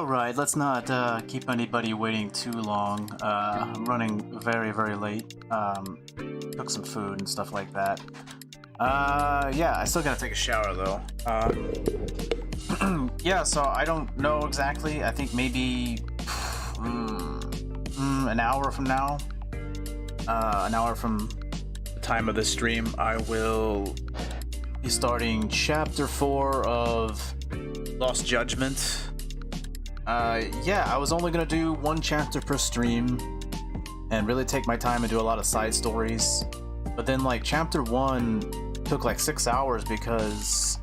Alright, let's not keep anybody waiting too long. I'm running very, very late. Cook some food and stuff like that. Yeah, I still gotta take a shower though. Yeah, so I don't know exactly. I think maybe an hour from now. An hour from the time of this stream, I will be starting Chapter 4 of Lost Judgment. Yeah, I was only gonna do one chapter per stream and really take my time and do a lot of side stories. But then, like, Chapter 1 took like 6 hours because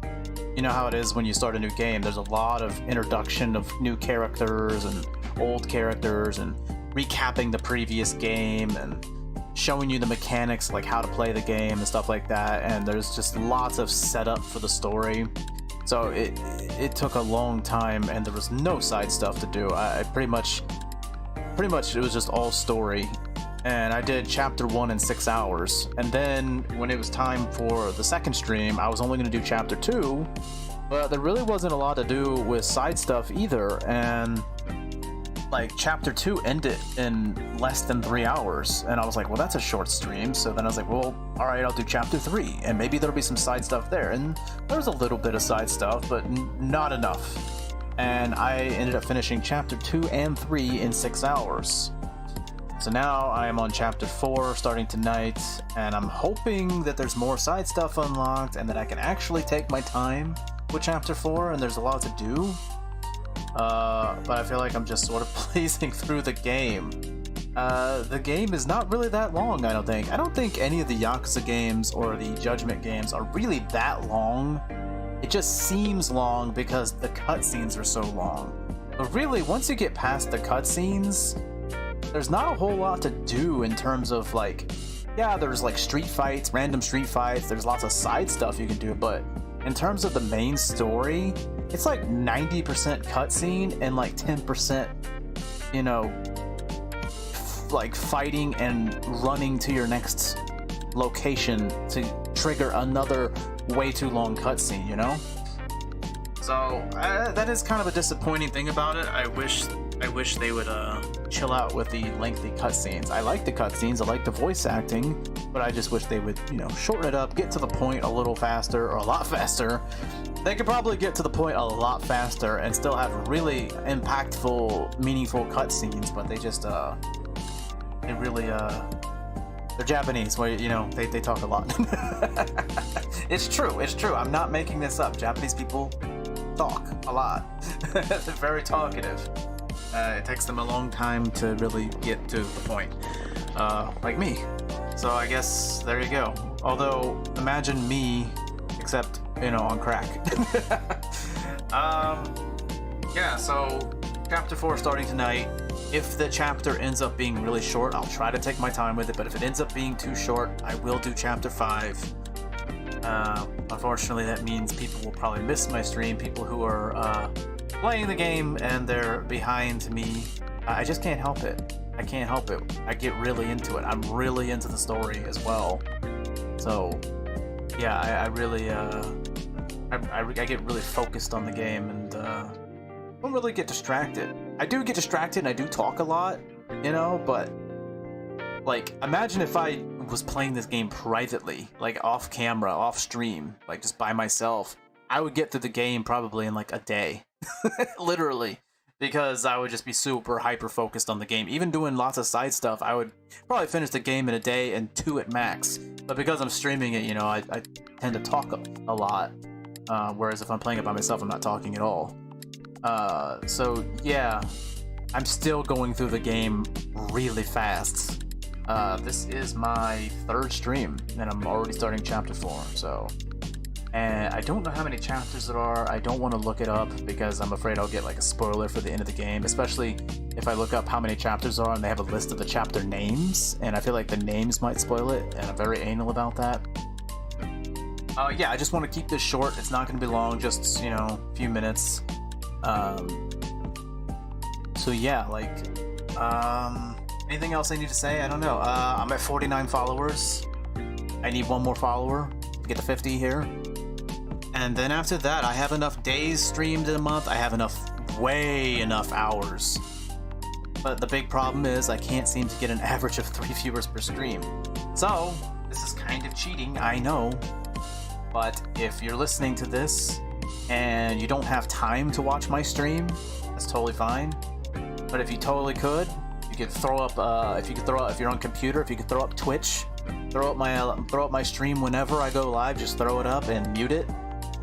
you know how it is when you start a new game. There's a lot of introduction of new characters and old characters and recapping the previous game and showing you the mechanics, like how to play the game and stuff like that. And there's just lots of setup for the story. So it took a long time, and there was no side stuff to do. I pretty much it was just all story, and I did Chapter 1 in 6 hours. And then when it was time for the second stream, I was only going to do Chapter 2, but there really wasn't a lot to do with side stuff either. And like Chapter 2 ended in less than 3 hours, and I was like, well, that's a short stream. So then I was like, well, all right, I'll do Chapter 3, and maybe there'll be some side stuff there. And there was a little bit of side stuff, but not enough. And I ended up finishing Chapter 2 and 3 in 6 hours. So now I am on Chapter 4 starting tonight, and I'm hoping that there's more side stuff unlocked and that I can actually take my time with Chapter 4, and there's a lot to do. But I feel like I'm just sort of blazing through the game. The game is not really that long, I don't think. I don't think any of the Yakuza games or the Judgment games are really that long. It just seems long because the cutscenes are so long. But really, once you get past the cutscenes, there's not a whole lot to do in terms of, like, yeah, there's like street fights, random street fights, there's lots of side stuff you can do, but in terms of the main story, it's like 90% cutscene and like 10%, you know, like fighting and running to your next location to trigger another way too long cutscene, you know? So that is kind of a disappointing thing about it. I wish they would chill out with the lengthy cutscenes. I like the cutscenes, I like the voice acting, but I just wish they would, you know, shorten it up, get to the point a little faster, or a lot faster. They could probably get to the point a lot faster and still have really impactful, meaningful cutscenes, but they just, they really, they're Japanese, where, you know, they talk a lot. It's true, I'm not making this up. Japanese people talk a lot. They're very talkative. It takes them a long time to really get to the point, like me. So I guess there you go. Although, imagine me, except, you know, on crack. Yeah, so Chapter 4 starting tonight. If the chapter ends up being really short, I'll try to take my time with it, but if it ends up being too short, I will do Chapter 5. Unfortunately, that means people will probably miss my stream, people who are playing the game and they're behind me. I just can't help it. I can't help it. I get really into it. I'm really into the story as well. So, yeah, I really, I get really focused on the game and don't really get distracted. I do get distracted and I do talk a lot, you know, but like, imagine if I was playing this game privately, like off camera, off stream, like just by myself. I would get through the game probably in like a day. Literally. Because I would just be super hyper focused on the game. Even doing lots of side stuff, I would probably finish the game in a day and 2 at max. But because I'm streaming it, you know, I tend to talk a lot. Whereas if I'm playing it by myself, I'm not talking at all. So yeah, I'm still going through the game really fast. This is my 3rd stream, and I'm already starting Chapter 4, so... And I don't know how many chapters there are. I don't want to look it up because I'm afraid I'll get like a spoiler for the end of the game, especially if I look up how many chapters there are and they have a list of the chapter names, and I feel like the names might spoil it, and I'm very anal about that. Yeah, I just want to keep this short. It's not going to be long, just, you know, a few minutes. So yeah, like, anything else I need to say? I don't know. I'm at 49 followers. I need one more follower to get to 50 here. And then after that, I have enough days streamed in a month, I have enough way enough hours. But the big problem is I can't seem to get an average of 3 viewers per stream. So, this is kind of cheating, I know. But if you're listening to this and you don't have time to watch my stream, that's totally fine. But if you totally could, you could throw up, if you're on computer, if you could throw up Twitch, throw up my stream whenever I go live, just throw it up and mute it.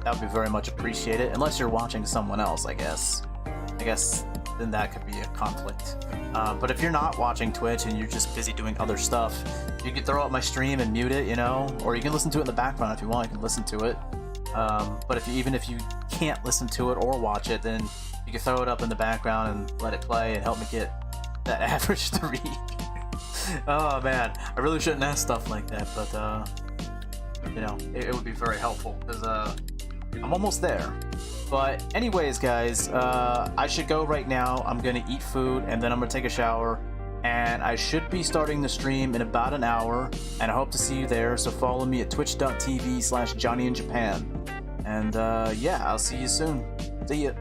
That would be very much appreciated, unless you're watching someone else, I guess. Then that could be a conflict. But if you're not watching Twitch and you're just busy doing other stuff, you could throw up my stream and mute it, you know, or you can listen to it in the background if you want. You can listen to it. But even if you can't listen to it or watch it, then you can throw it up in the background and let it play and help me get that average 3. Oh man, I really shouldn't ask stuff like that, but you know, it would be very helpful because I'm almost there. But anyways, guys, I should go right now. I'm gonna eat food and then I'm gonna take a shower, and I should be starting the stream in about an hour, and I hope to see you there. So follow me at twitch.tv/JohnnyInJapan, and yeah, I'll see you soon. See ya.